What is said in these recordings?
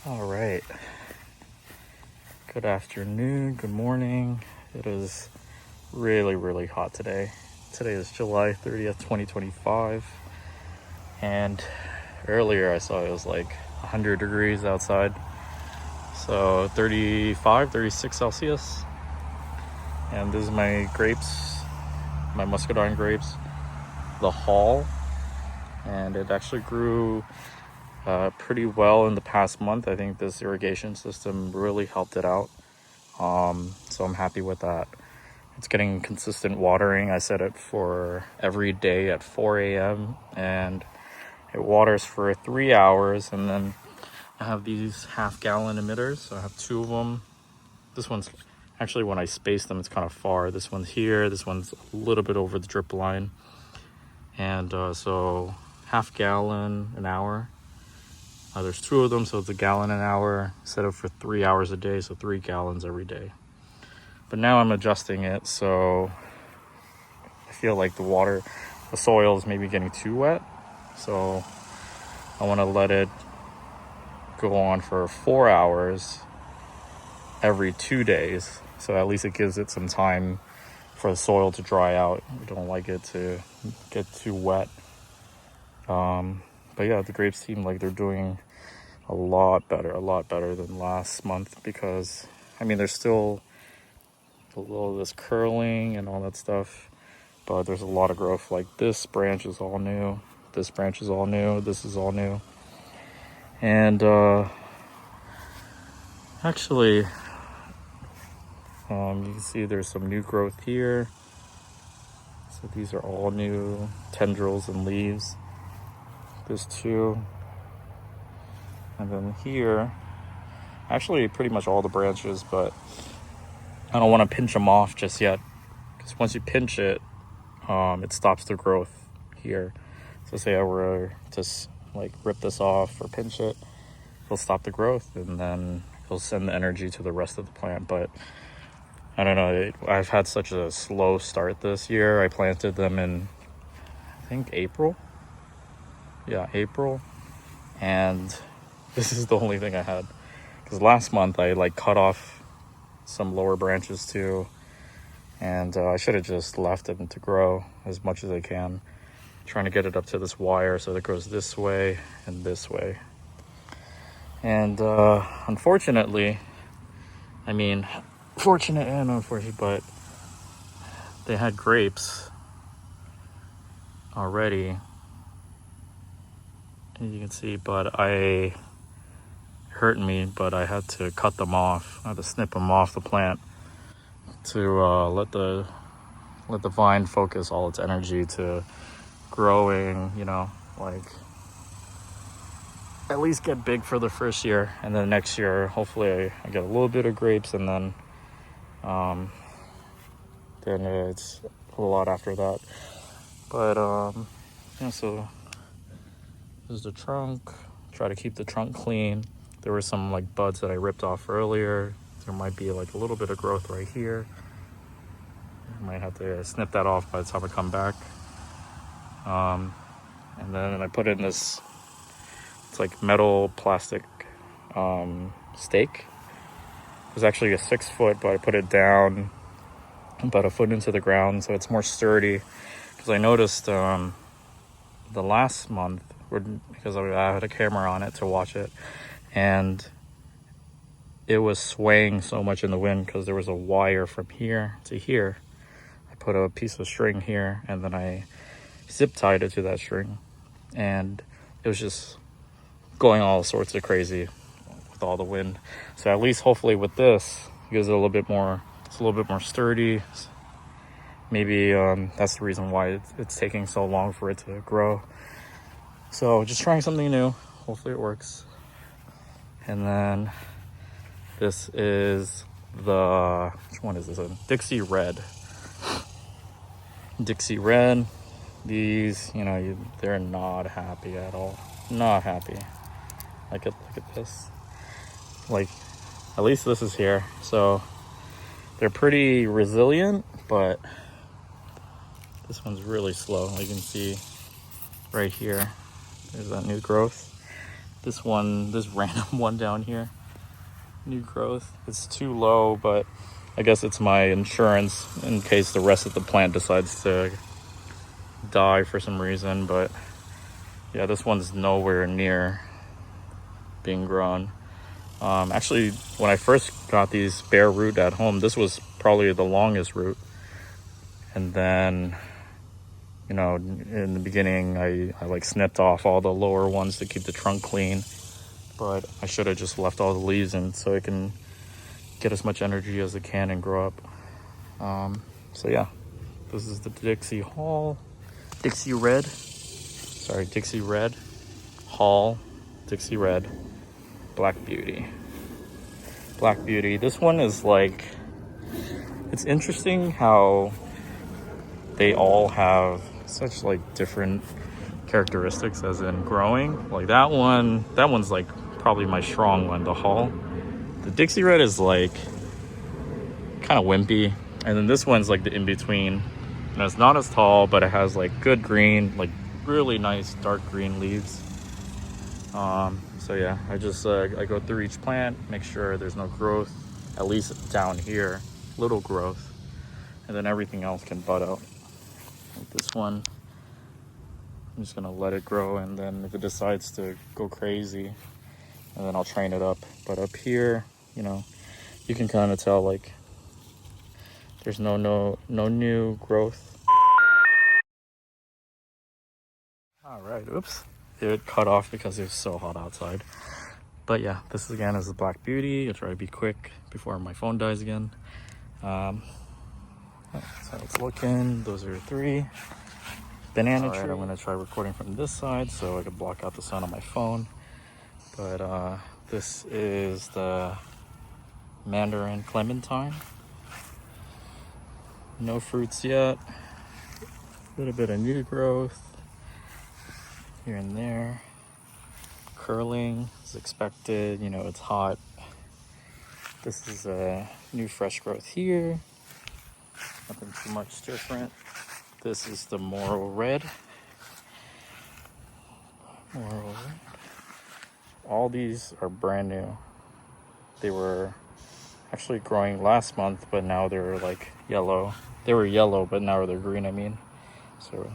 All right. Good afternoon, good morning. It is really, really hot today. Today is July 30th, 2025. And earlier I saw it was like 100 degrees outside. So 35, 36 Celsius. And this is my grapes, my muscadine grapes, the Hall. And it actually grew pretty well in the past month. I think this irrigation system really helped it out. So I'm happy with that. It's getting consistent watering. I set it for every day at 4 a.m. and it waters for 3 hours. And then I have these half-gallon emitters. So I have two of them. This one's actually, when I space them, it's kind of far. This one's here. This one's a little bit over the drip line. And so half-gallon an hour. There's two of them, so it's a gallon an hour. Set up for 3 hours a day, so 3 gallons every day. But now I'm adjusting it, so I feel like the soil is maybe getting too wet. So I want to let it go on for 4 hours every 2 days. So at least it gives it some time for the soil to dry out. We don't like it to get too wet. But yeah, the grapes seem like they're doing a lot better than last month, because I mean, there's still a little of this curling and all that stuff, but there's a lot of growth. Like this branch is all new, this branch is all new, this is all new. And actually, you can see there's some new growth here. So these are all new tendrils and leaves. There's two. And then here, actually pretty much all the branches, but I don't want to pinch them off just yet, because once you pinch it, it stops the growth here. So say I were to like rip this off or pinch it, it'll stop the growth, and then it'll send the energy to the rest of the plant. But I don't know, I've had such a slow start this year. I planted them in, I think, April. Yeah, April. And this is the only thing I had, because last month I like cut off some lower branches too, and I should have just left it to grow as much as I can, trying to get it up to this wire so that it goes this way and this way. And unfortunately, I mean, fortunate and unfortunate, but they had grapes already, as you can see, but hurt me, but I had to cut them off. I had to snip them off the plant to let the vine focus all its energy to growing, like at least get big for the first year, and then next year hopefully I get a little bit of grapes, and then it's a lot after that. But so this is the trunk. Try to keep the trunk clean. There were some like buds that I ripped off earlier. There might be like a little bit of growth right here. I might have to snip that off by the time I come back. And then I put in this, it's like metal plastic stake. It was actually a 6 foot, but I put it down about a foot into the ground, so it's more sturdy. Because I noticed the last month, because I had a camera on it to watch it, and it was swaying so much in the wind because there was a wire from here to here. I put a piece of string here, and then I zip tied it to that string, and it was just going all sorts of crazy with all the wind. So at least hopefully with this, it gives it a little bit more, it's a little bit more sturdy. Maybe that's the reason why it's taking so long for it to grow. So just trying something new. Hopefully it works. And then this is which one is this? A Dixie Red. Dixie Red. These, they're not happy at all. Not happy. Look at this. Like, at least this is here. So they're pretty resilient, but this one's really slow. You can see right here, there's that new growth. This random one down here, new growth. It's too low, but I guess it's my insurance in case the rest of the plant decides to die for some reason. But yeah, this one's nowhere near being grown. Actually, when I first got these bare root at home, this was probably the longest root. And then, you know, in the beginning, I like snipped off all the lower ones to keep the trunk clean. But I should have just left all the leaves in so it can get as much energy as it can and grow up. So yeah, this is the Dixie Red Hall, Dixie Red, Black Beauty. This one is like, it's interesting how they all have such like different characteristics as in growing. Like that one's like probably my strong one, the Hall. The Dixie Red is like kind of wimpy, and then this one's like the in-between. And it's not as tall, but it has like good green, like really nice dark green leaves. So yeah, I just I go through each plant, make sure there's no growth, at least down here, little growth, and then everything else can bud out. Like this one, I'm just gonna let it grow, and then if it decides to go crazy, and then I'll train it up. But up here, you know, you can kind of tell like there's no new growth. All right, oops, it cut off because it was so hot outside. But yeah, this again is the Black Beauty. I'll try to be quick before my phone dies again. That's how it's looking. Those are 3. Banana tree. I'm gonna try recording from this side so I can block out the sun on my phone. But this is the Mandarin Clementine. No fruits yet. A little bit of new growth here and there. Curling is expected, you know, it's hot. This is a new fresh growth here. Nothing too much different. This is the Moral Red. All these are brand new. They were actually growing last month, but now they're like yellow. They were yellow, but now they're green, I mean. So,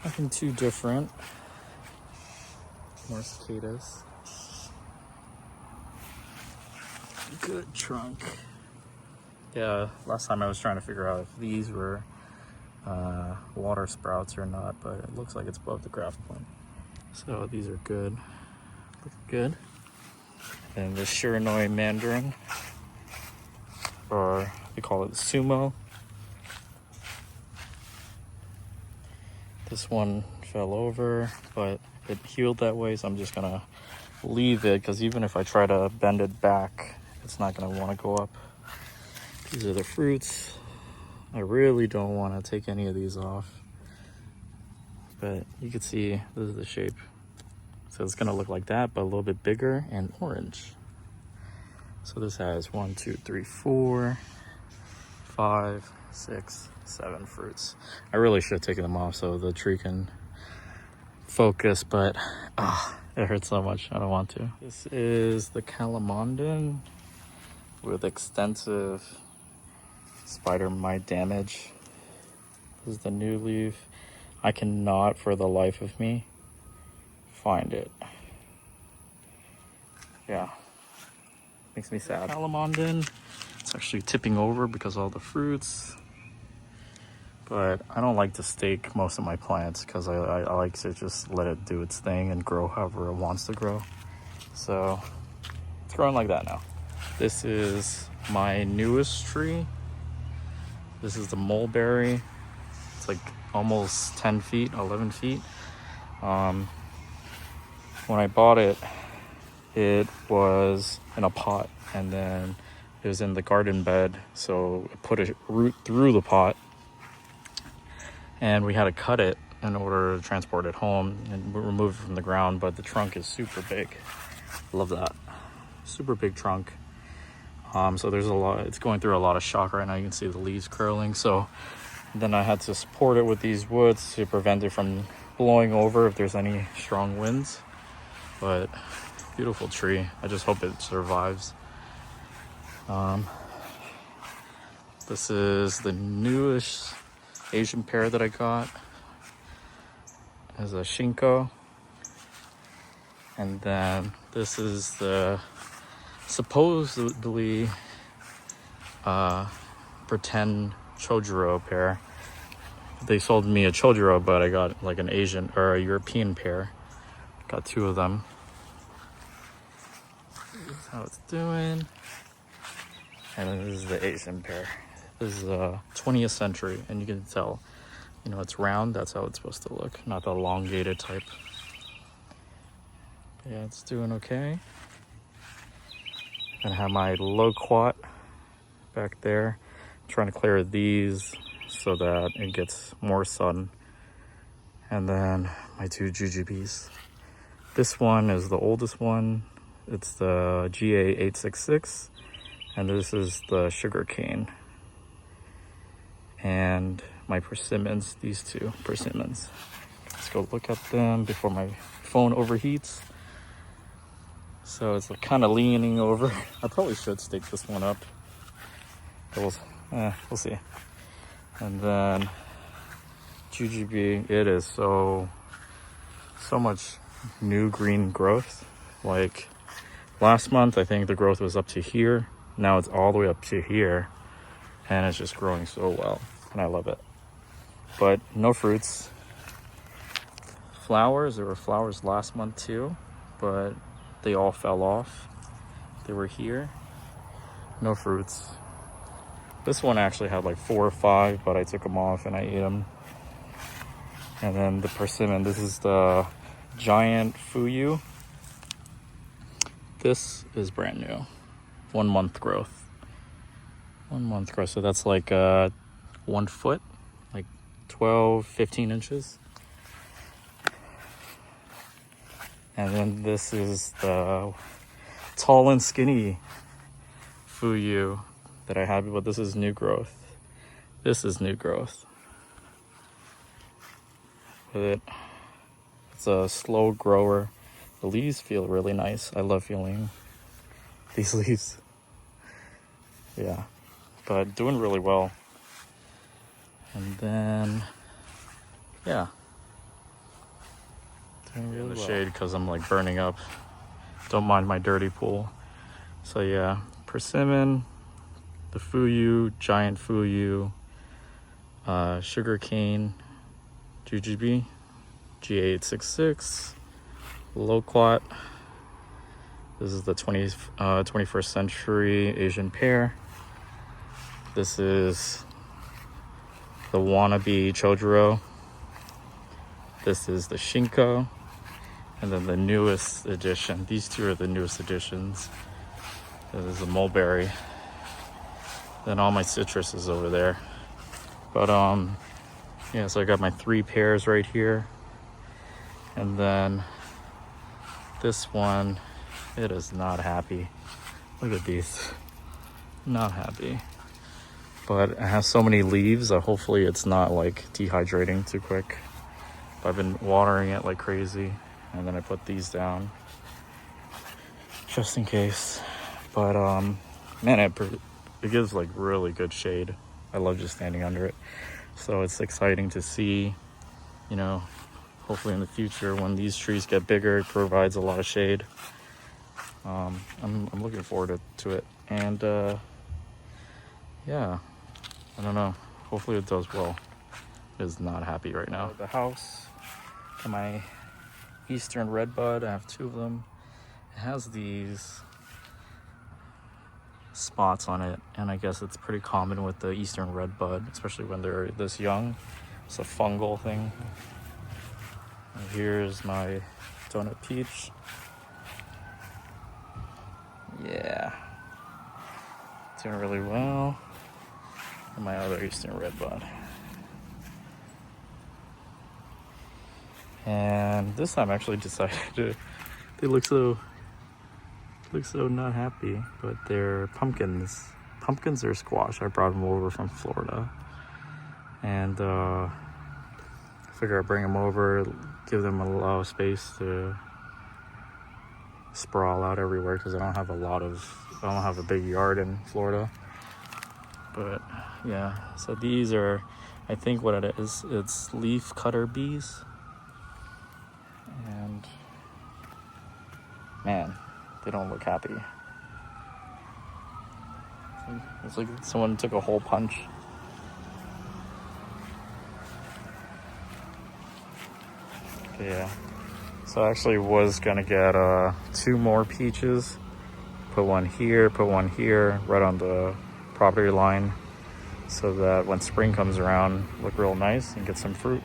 nothing too different. More cicadas. Good trunk. Yeah, last time I was trying to figure out if these were water sprouts or not, but it looks like it's above the graft point. So these are good. Look good. And the Shiranui Mandarin, or they call it Sumo. This one fell over, but it healed that way, so I'm just gonna leave it, because even if I try to bend it back, it's not gonna want to go up. These are the fruits. I really don't want to take any of these off, but you can see this is the shape. So it's gonna look like that, but a little bit bigger and orange. So this has 1, 2, 3, 4, 5, 6, 7 fruits. I really should have taken them off so the tree can focus, but it hurts so much. I don't want to. This is the Calamondin with extensive spider mite damage. This is the new leaf. I cannot for the life of me find it. Yeah, makes me sad. Calamondin, it's actually tipping over because of all the fruits. But I don't like to stake most of my plants because I like to just let it do its thing and grow however it wants to grow. So it's growing like that now. This is my newest tree. This is the mulberry. It's like almost 10 feet, 11 feet. When I bought it, it was in a pot, and then it was in the garden bed. So I put a root through the pot, and we had to cut it in order to transport it home and remove it from the ground. But the trunk is super big. Love that. Super big trunk. So there's a lot, it's going through a lot of shock right now. You can see the leaves curling. So then I had to support it with these woods to prevent it from blowing over if there's any strong winds. But beautiful tree. I just hope it survives. This is the newest Asian pear that I got. As a Shinko. And then this is the supposedly pretend Chojuro pear. They sold me a Chojuro, but I got like an Asian or a European pear. Got 2 of them. This is how it's doing. And then this is the Asian pear. This is 20th century, and you can tell, you know, it's round. That's how it's supposed to look, not the elongated type. Yeah, it's doing okay. And I have my loquat back there. I'm trying to clear these so that it gets more sun. And then my 2 jujubes. This one is the oldest one. It's the GA866. And this is the sugar cane. And my persimmons, these 2 persimmons. Let's go look at them before my phone overheats. So it's like kind of leaning over. I probably should stake this one up. We'll see. And then jujube, it is so much new green growth. Like last month, I think the growth was up to here. Now it's all the way up to here, and it's just growing so well, and I love it. But no fruits. Flowers, there were flowers last month too, but they all fell off. They were here. No fruits. This one actually had like 4 or 5, but I took them off and I ate them. And then the persimmon, this is the giant fuyu. This is brand new. 1 month growth. 1 month growth. So that's like 1 foot, like 12, 15 inches. And then this is the tall and skinny fuyu that I had, but this is new growth. This is new growth. It's a slow grower. The leaves feel really nice. I love feeling these leaves. Yeah, but doing really well. And then, yeah. Doing really well. Shade because I'm like burning up. Don't mind my dirty pool. So yeah, persimmon, the fuyu, giant fuyu, sugar cane, jujube, GA866, loquat. This is the 21st century Asian pear. This is the wannabe Chojuro. This is the Shinko. And then the newest edition. These 2 are the newest editions. This is the mulberry. Then all my citrus is over there. But yeah, so I got my 3 pears right here. And then this one, it is not happy. Look at these. Not happy. But it has so many leaves that hopefully it's not like dehydrating too quick. But I've been watering it like crazy. And then I put these down just in case. But man, it gives like really good shade. I love just standing under it. So it's exciting to see, you know, hopefully in the future when these trees get bigger, it provides a lot of shade. I'm looking forward to it. And yeah, I don't know. Hopefully it does well. It is not happy right now. The house and my Eastern redbud, I have 2 of them. It has these spots on it, and I guess it's pretty common with the Eastern redbud, especially when they're this young. It's a fungal thing. And here's my donut peach. Yeah, doing really well. And my other Eastern redbud. And this time I actually decided to, they look so not happy, but they're pumpkins. Pumpkins or squash. I brought them over from Florida. And I figure I'd bring them over, give them a lot of space to sprawl out everywhere because I don't have a big yard in Florida. But yeah, so these are, I think what it is, it's leaf cutter bees. And man, they don't look happy. It's like someone took a hole punch. Yeah. So I actually was gonna get 2 more peaches. Put one here, right on the property line, so that when spring comes around, look real nice and get some fruit.